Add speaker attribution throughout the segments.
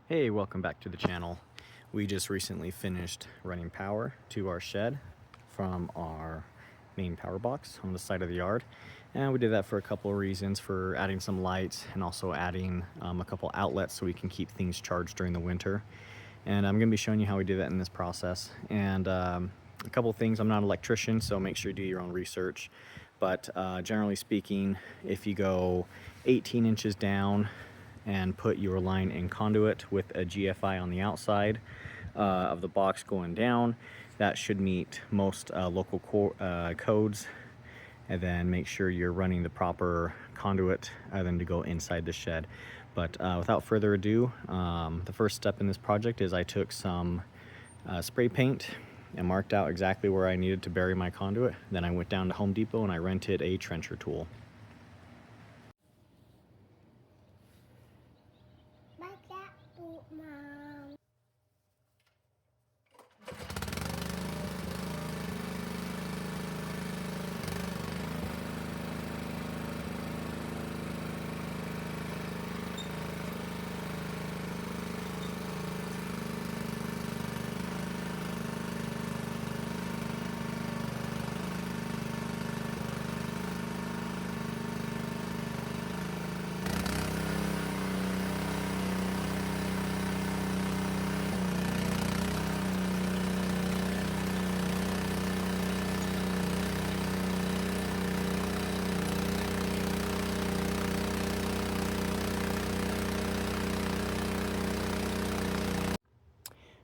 Speaker 1: Hey, welcome back to the channel. We just recently finished running power to our shed from our main power box on the side of the yard. And we did that for a couple of reasons, for adding some lights and also adding a couple outlets so we can keep things charged during the winter. And I'm gonna be showing you how we do that in this process. And a couple of things, I'm not an electrician, so make sure you do your own research. But generally speaking, if you go 18 inches down and put your line in conduit with a GFI on the outside of the box going down, that should meet most local codes. And then make sure you're running the proper conduit then to go inside the shed. But without further ado, the first step in this project is I took some spray paint and marked out exactly where I needed to bury my conduit. Then I went down to Home Depot and I rented a trencher tool.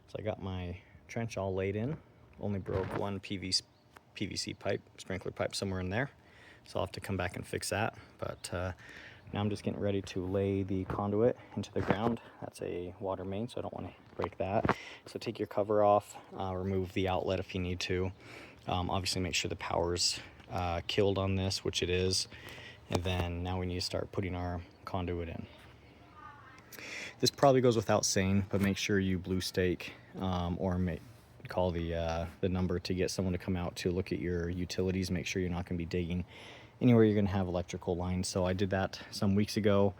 Speaker 1: So I got my trench all laid in, only broke one PVC pipe, sprinkler pipe somewhere in there. So I'll have to come back and fix that. But now I'm just getting ready to lay the conduit into the ground. That's a water main, so I don't want to break that. So take your cover off, remove the outlet if you need to. Obviously make sure the power's killed on this, which it is. And then now we need to start putting our conduit in. This probably goes without saying, but make sure you blue stake or call the number to get someone to come out to look at your utilities. Make sure you're not going to be digging anywhere you're going to have electrical lines. So I did that some weeks ago.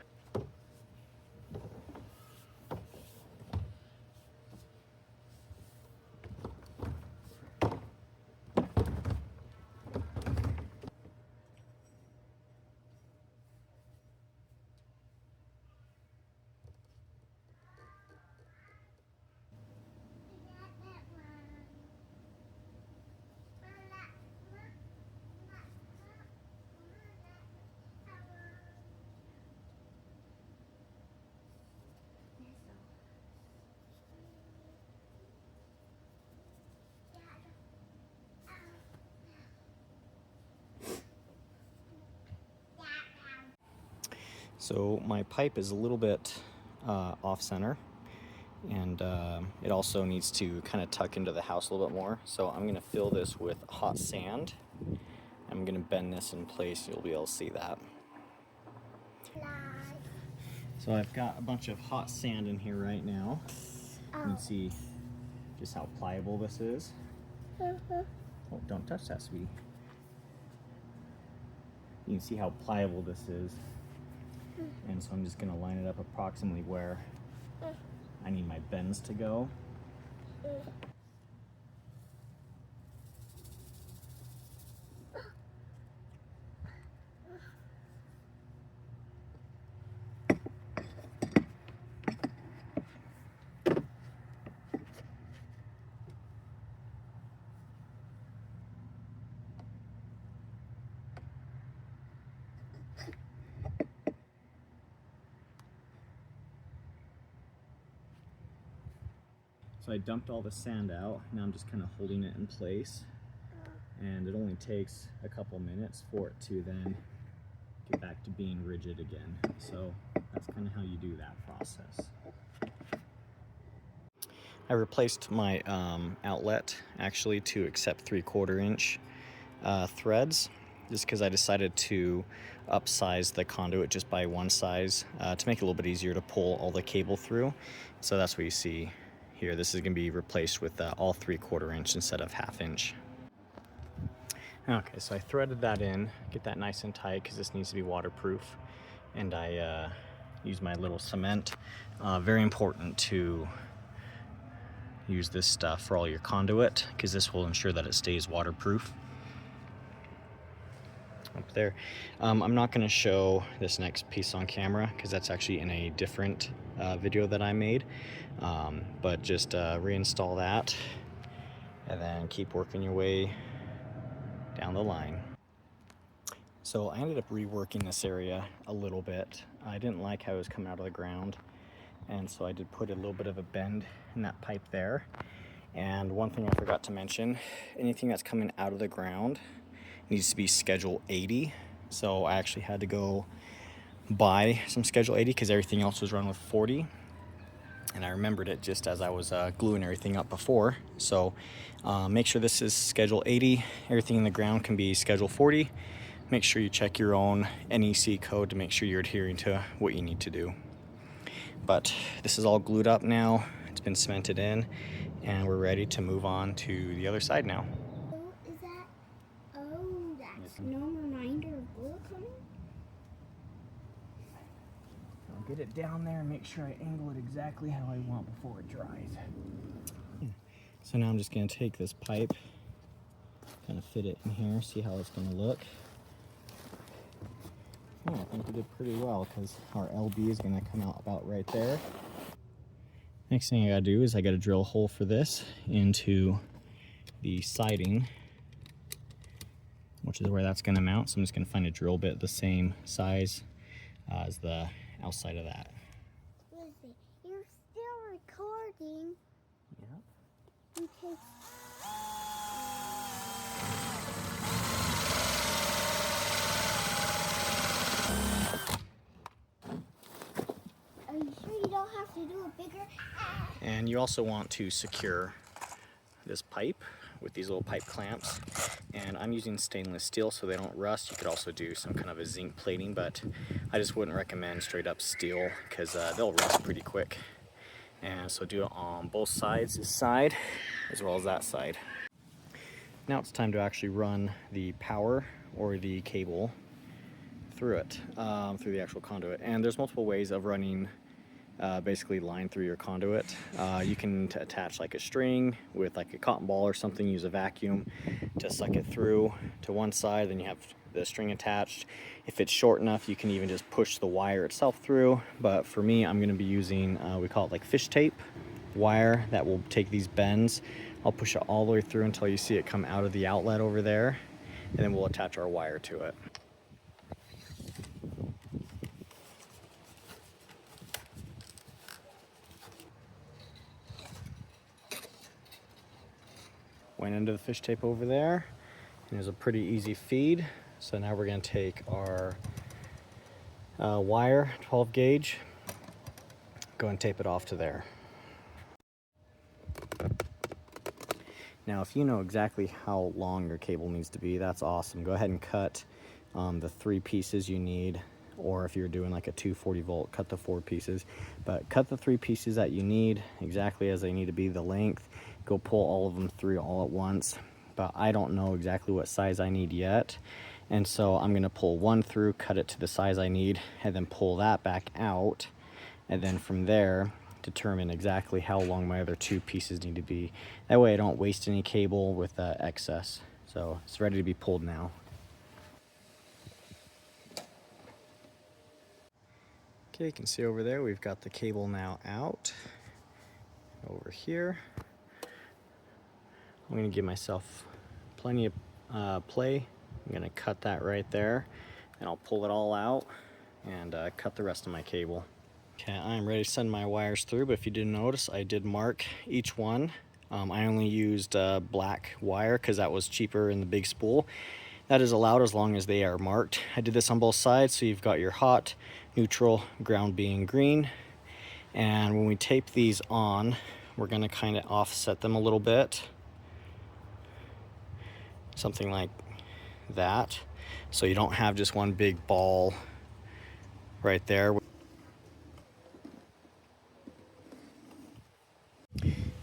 Speaker 1: So my pipe is a little bit off center, and it also needs to kind of tuck into the house a little bit more. So I'm going to fill this with hot sand. I'm going to bend this in place. You'll be able to see that. So I've got a bunch of hot sand in here right now. You can see just how pliable this is. Oh, don't touch that, sweetie. You can see how pliable this is. And so I'm just going to line it up approximately where I need my bends to go. So I dumped all the sand out. Now I'm just kind of holding it in place. And it only takes a couple minutes for it to then get back to being rigid again. So that's kind of how you do that process. I replaced my outlet actually to accept 3/4 inch threads, just because I decided to upsize the conduit just by one size to make it a little bit easier to pull all the cable through. So that's what you see here. This is going to be replaced with all 3/4 inch instead of 1/2 inch. Okay, so I threaded that in, get that nice and tight because this needs to be waterproof. And I use my little cement. Very important to use this stuff for all your conduit, because this will ensure that it stays waterproof. Up there. I'm not going to show this next piece on camera because that's actually in a different video that I made, but just reinstall that and then keep working your way down the line. So I ended up reworking this area a little bit. I didn't like how it was coming out of the ground, and so I did put a little bit of a bend in that pipe there. And one thing I forgot to mention, anything that's coming out of the ground needs to be Schedule 80. So I actually had to go buy some Schedule 80 because everything else was run with 40. And I remembered it just as I was gluing everything up before. So make sure this is Schedule 80. Everything in the ground can be Schedule 40. Make sure you check your own NEC code to make sure you're adhering to what you need to do. But this is all glued up now. It's been cemented in, and we're ready to move on to the other side now.
Speaker 2: Is that, oh, that's no reminder of glue coming?
Speaker 1: I'll get it down there and make sure I angle it exactly how I want before it dries. So now I'm just going to take this pipe, kind of fit it in here, see how it's going to look. Oh, I think we did pretty well because our LB is going to come out about right there. Next thing I got to do is I got to drill a hole for this into the siding, which is where that's going to mount. So I'm just going to find a drill bit the same size as the outside of that.
Speaker 2: Listen, you're still recording.
Speaker 1: Yeah.
Speaker 2: Okay. Are you sure you don't have to do it bigger?
Speaker 1: And you also want to secure this pipe with these little pipe clamps, and I'm using stainless steel so they don't rust. You could also do some kind of a zinc plating, but I just wouldn't recommend straight up steel because they'll rust pretty quick. And so do it on both sides, this side as well as that side. Now it's time to actually run the power or the cable through it, through the actual conduit. And there's multiple ways of running basically line through your conduit. You can attach like a string with like a cotton ball or something, use a vacuum to suck it through to one side, then you have the string attached. If it's short enough, you can even just push the wire itself through, but for me, I'm going to be using we call it like fish tape wire that will take these bends. I'll push it all the way through until you see it come out of the outlet over there, and then we'll attach our wire to it. Went into the fish tape over there, and there's a pretty easy feed. So now we're going to take our wire, 12 gauge, go and tape it off to there. Now if you know exactly how long your cable needs to be, that's awesome. Go ahead and cut the 3 pieces you need, or if you're doing like a 240 volt, cut the 4 pieces. But cut the 3 pieces that you need exactly as they need to be, the length. Go pull all of them through all at once. But I don't know exactly what size I need yet, and so I'm going to pull one through, cut it to the size I need, and then pull that back out, and then from there determine exactly how long my other 2 pieces need to be. That way I don't waste any cable with excess. So it's ready to be pulled now. Okay, you can see over there we've got the cable now out. Over here, I'm going to give myself plenty of play. I'm going to cut that right there, and I'll pull it all out and cut the rest of my cable. Okay, I'm ready to send my wires through, but if you didn't notice, I did mark each one. I only used black wire because that was cheaper in the big spool. That is allowed as long as they are marked. I did this on both sides, so you've got your hot, neutral, ground being green. And when we tape these on, we're going to kind of offset them a little bit. Something like that. So you don't have just one big ball right there.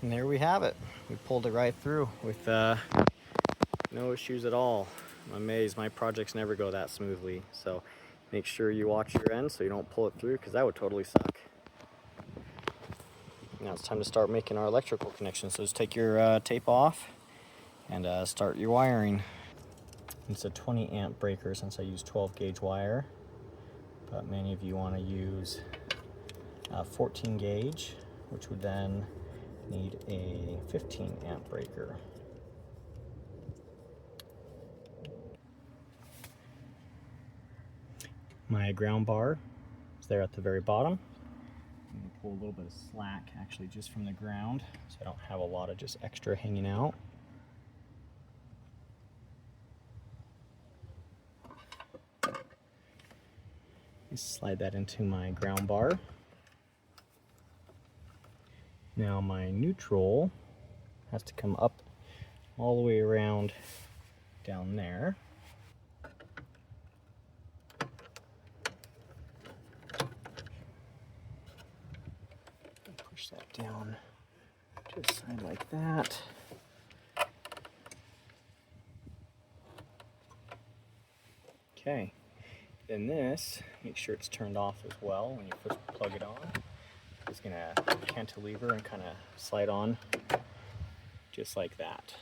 Speaker 1: And there we have it. We pulled it right through with no issues at all. I'm amazed my projects never go that smoothly. So Make sure you watch your end so you don't pull it through, because that would totally suck. Now it's time to start making our electrical connections. So just take your tape off and start your wiring. It's a 20 amp breaker since I use 12 gauge wire, but many of you want to use 14 gauge, which would then need a 15 amp breaker. My ground bar is there at the very bottom. I'm going to pull a little bit of slack actually just from the ground, so I don't have a lot of just extra hanging out. Just slide that into my ground bar. Now my neutral has to come up all the way around down there. Push that down to the side like that. Okay, then this, make sure it's turned off as well when you first plug it on. It's gonna cantilever and kind of slide on just like that.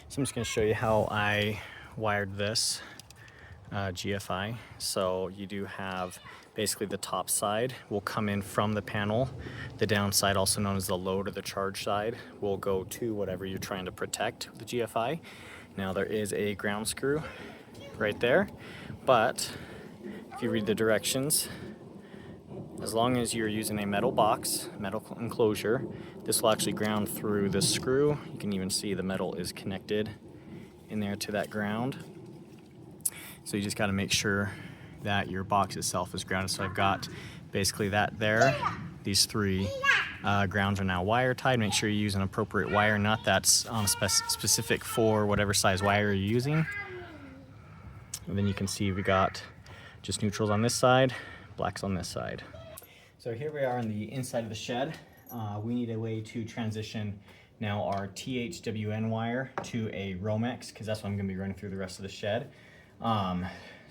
Speaker 1: So I'm just gonna show you how I wired this GFI. So you do have basically the top side will come in from the panel. The downside, also known as the load or the charge side, will go to whatever you're trying to protect with the GFI. Now there is a ground screw right there, but if you read the directions, as long as you're using a metal box, metal enclosure, this will actually ground through the screw. You can even see the metal is connected in there to that ground. So you just got to make sure that your box itself is grounded. So I've got basically that there. These three grounds are now wire tied. Make sure you use an appropriate wire nut that's specific for whatever size wire you're using. And then you can see we got just neutrals on this side, blacks on this side. So here we are on the inside of the shed. We need a way to transition now our THWN wire to a Romex, because that's what I'm going to be running through the rest of the shed.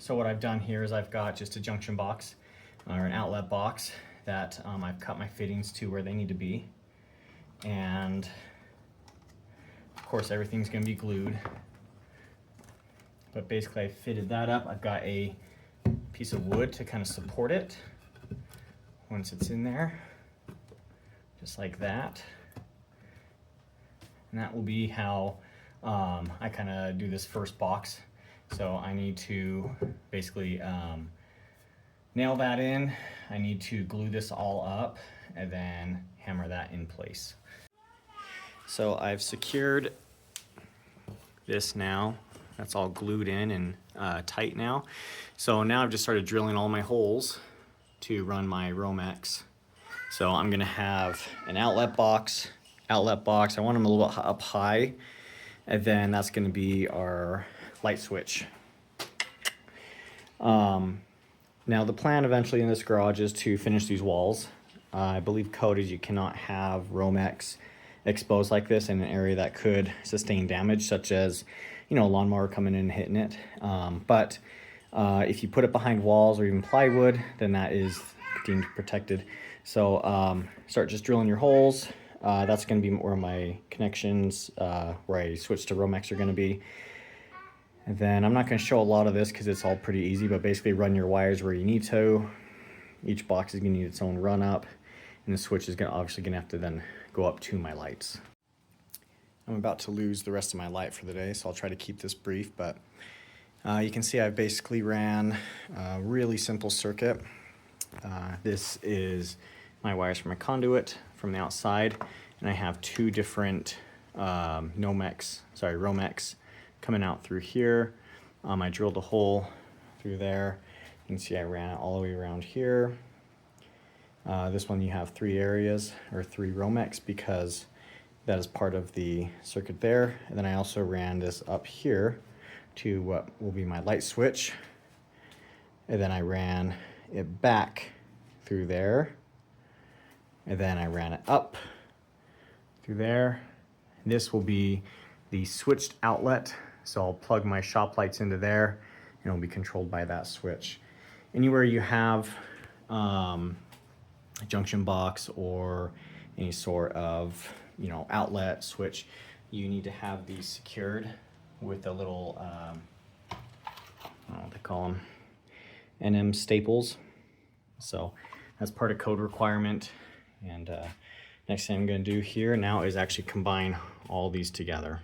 Speaker 1: So what I've done here is I've got just a junction box or an outlet box that I've cut my fittings to where they need to be. And of course everything's going to be glued. But basically I fitted that up. I've got a piece of wood to kind of support it once it's in there, just like that. And that will be how I kind of do this first box. So I need to basically nail that in. I need to glue this all up and then hammer that in place. So I've secured this now. That's all glued in and tight now. So now I've just started drilling all my holes to run my Romex. So I'm gonna have an outlet box. I want them a little bit up high, and then that's gonna be our light switch. Now the plan eventually in this garage is to finish these walls. I believe code is you cannot have Romex exposed like this in an area that could sustain damage, such as, you know, a lawnmower coming in and hitting it. But if you put it behind walls or even plywood, then that is deemed protected. So start just drilling your holes. That's going to be where my connections, where I switch to Romex, are going to be. And then I'm not going to show a lot of this because it's all pretty easy, but basically run your wires where you need to. Each box is going to need its own run up, and the switch is obviously going to have to then go up to my lights. I'm about to lose the rest of my light for the day, so I'll try to keep this brief, but you can see I've basically ran a really simple circuit. This is my wires for my conduit from the outside, and I have two different Romex coming out through here. I drilled a hole through there. You can see I ran it all the way around here. This one you have three areas, or three Romex, because that is part of the circuit there. And then I also ran this up here to what will be my light switch. And then I ran it back through there. And then I ran it up through there. And this will be the switched outlet. So I'll plug my shop lights into there, and it'll be controlled by that switch. Anywhere you have a junction box or any sort of outlet switch, you need to have these secured with a little I don't know what they call them, NM staples. So that's part of code requirement. And next thing I'm going to do here now is actually combine all these together.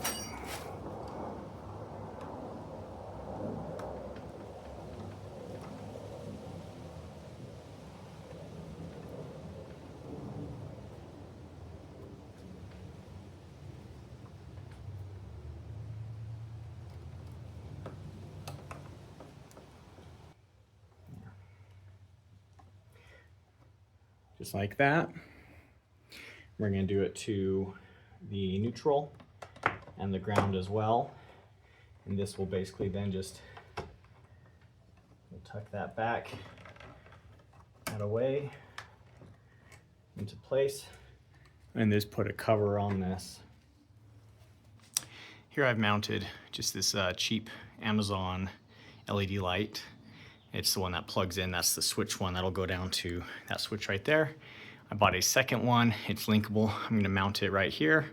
Speaker 1: Just like that. We're going to do it to the neutral and the ground as well. And this will basically then just tuck that back, that away, into place, and just put a cover on this. Here I've mounted just this cheap Amazon LED light. It's the one that plugs in. That's the switch one. That'll go down to that switch right there. I bought a second one. It's linkable. I'm going to mount it right here.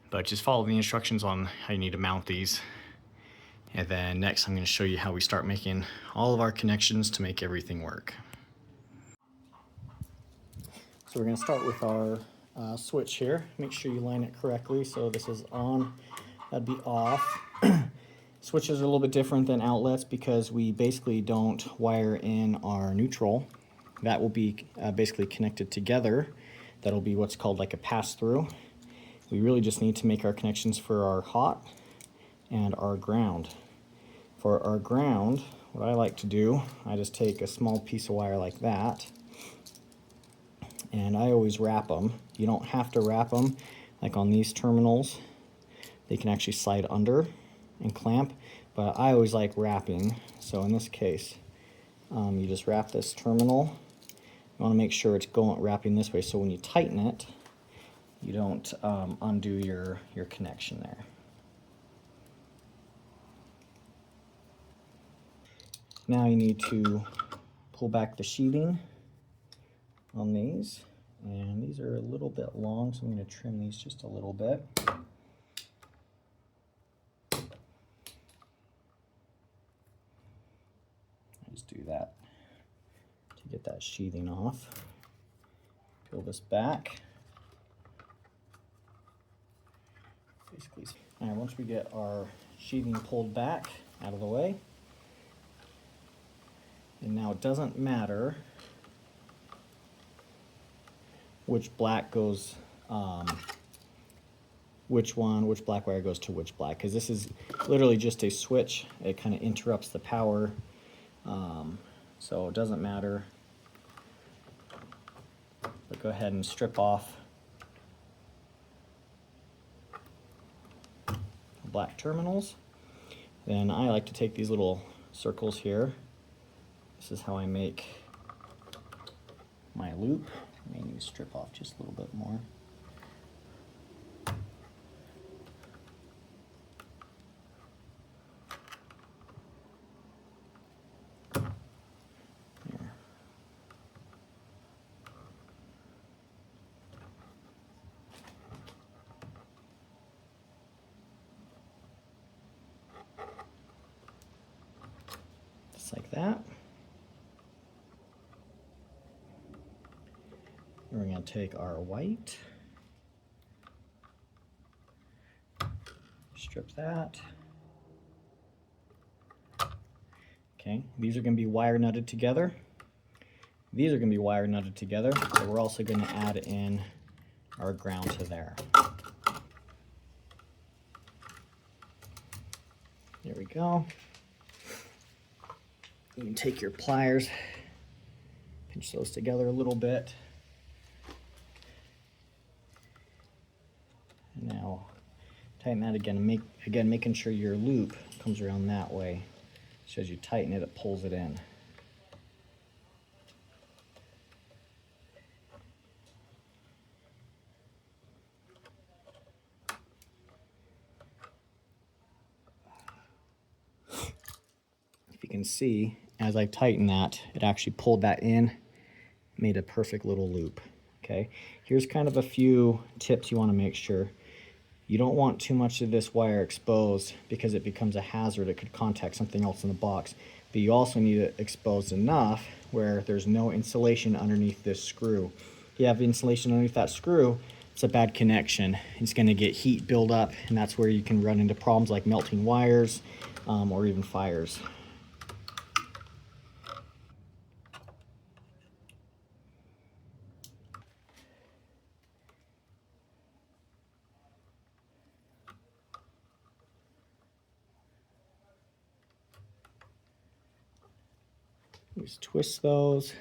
Speaker 1: But just follow the instructions on how you need to mount these. And then next I'm going to show you how we start making all of our connections to make everything work. So we're going to start with our switch here. Make sure you line it correctly. So this is on, that'd be off. Switches are a little bit different than outlets because we basically don't wire in our neutral. That will be basically connected together. That'll be what's called like a pass-through. We really just need to make our connections for our hot and our ground. For our ground, what I like to do, I just take a small piece of wire like that, and I always wrap them. You don't have to wrap them. Like on these terminals, they can actually slide under and clamp, but I always like wrapping. So in this case, you just wrap this terminal. You want to make sure it's wrapping this way, so when you tighten it, you don't undo your connection there. Now you need to pull back the sheathing on these, and these are a little bit long, so I'm going to trim these just a little bit. Just do that to get that sheathing off. Peel this back. Basically, all right, once we get our sheathing pulled back out of the way, and now it doesn't matter which black goes, which black wire goes to which black, because this is literally just a switch. It kind of interrupts the power, so it doesn't matter. But go ahead and strip off the black terminals. Then I like to take these little circles here. This is how I make my loop. I may need to strip off just a little bit more. Here. Just like that. We're going to take our white, strip that. Okay, these are going to be wire nutted together. These are going to be wire nutted together, so we're also going to add in our ground to there. There we go. You can take your pliers, pinch those together a little bit. Now tighten that again, and making sure your loop comes around that way. So as you tighten it, it pulls it in. If you see, as I tighten that, it actually pulled that in, made a perfect little loop. Okay, here's kind of a few tips you want to make sure. You don't want too much of this wire exposed because it becomes a hazard. It could contact something else in the box. But you also need it exposed enough where there's no insulation underneath this screw. If you have insulation underneath that screw, it's a bad connection. It's going to get heat build up, and that's where you can run into problems like melting wires or even fires. Just twist those.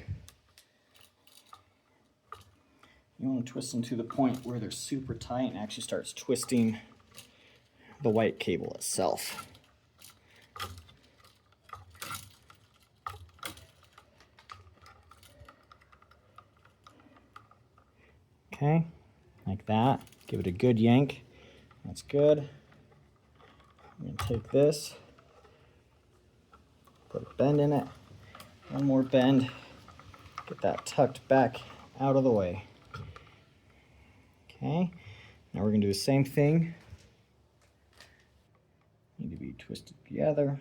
Speaker 1: You want to twist them to the point where they're super tight and actually starts twisting the white cable itself. Okay, like that. Give it a good yank. That's good. I'm going to take this, put a bend in it, one more bend, get that tucked back out of the way. Okay, now we're going to do the same thing. Need to be twisted together.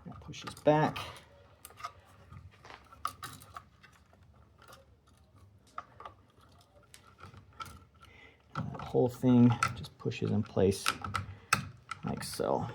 Speaker 1: That pushes back. And that whole thing just pushes in place like so.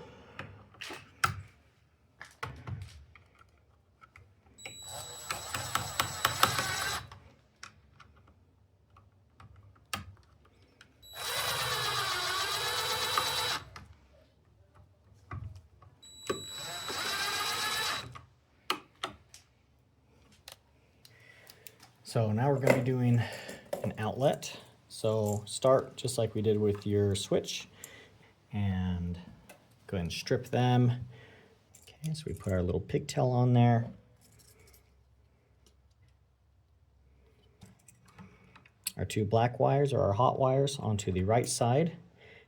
Speaker 1: So now we're going to be doing an outlet. So start just like we did with your switch and go ahead and strip them. Okay, so we put our little pigtail on there. Our two black wires are our hot wires onto the right side.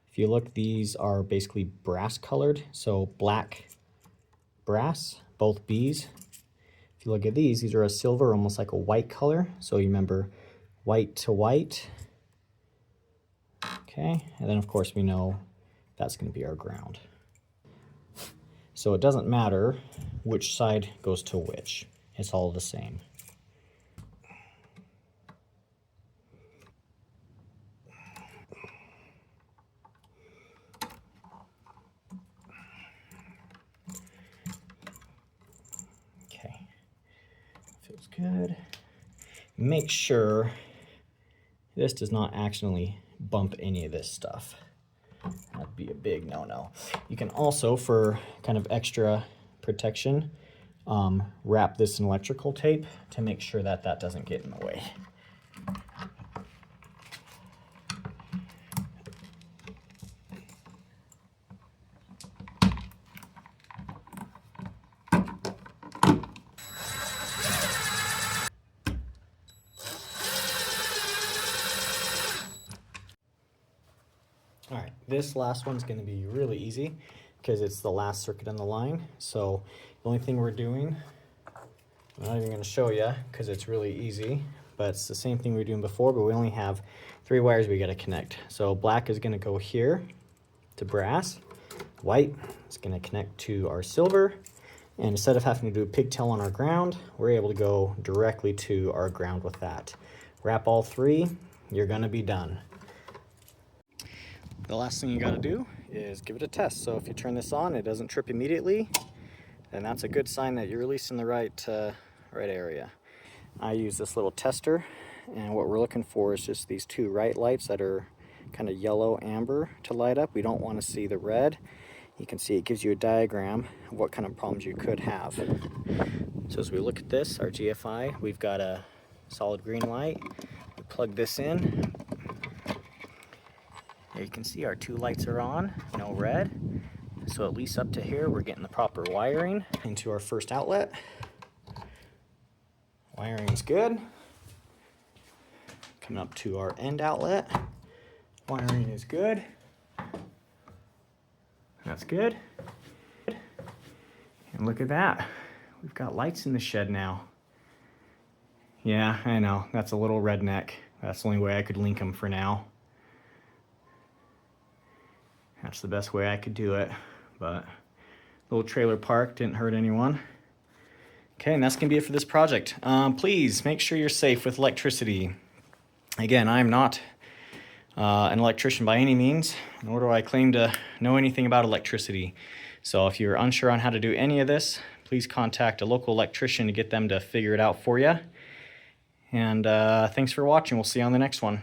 Speaker 1: If you look, these are basically brass colored, so black brass, both B's. If you look at these are a silver, almost like a white color. So you remember white to white. Okay, and then of course we know that's going to be our ground. So it doesn't matter which side goes to which. It's all the same. Okay, feels good. Make sure this does not accidentally bump any of this stuff. That'd be a big no-no. You can also, for kind of extra protection, wrap this in electrical tape to make sure that that doesn't get in the way. All right, this last one's going to be really easy because it's the last circuit in the line. So the only thing we're doing, I'm not even going to show you because it's really easy, but it's the same thing we were doing before, but we only have 3 wires we got to connect. So black is going to go here to brass, white is going to connect to our silver, and instead of having to do a pigtail on our ground, we're able to go directly to our ground with that. Wrap all 3, you're going to be done. The last thing you got to do is give it a test. So if you turn this on, it doesn't trip immediately, then that's a good sign that you're releasing the right area. I use this little tester, and what we're looking for is just these 2 right lights that are kind of yellow amber to light up. We don't want to see the red. You can see it gives you a diagram of what kind of problems you could have. So as we look at this, our GFI, we've got a solid green light. We plug this in. There you can see our 2 lights are on, no red. So at least up to here, we're getting the proper wiring into our first outlet. Wiring's good. Coming up to our end outlet. Wiring is good. That's good. And look at that. We've got lights in the shed now. Yeah, I know. That's a little redneck. That's the only way I could link them for now. That's the best way I could do it. But little trailer park didn't hurt anyone. Okay, and that's gonna be it for this project. Please make sure you're safe with electricity. Again, I'm not an electrician by any means, nor do I claim to know anything about electricity. So if you're unsure on how to do any of this, please contact a local electrician to get them to figure it out for you. And thanks for watching. We'll see you on the next one.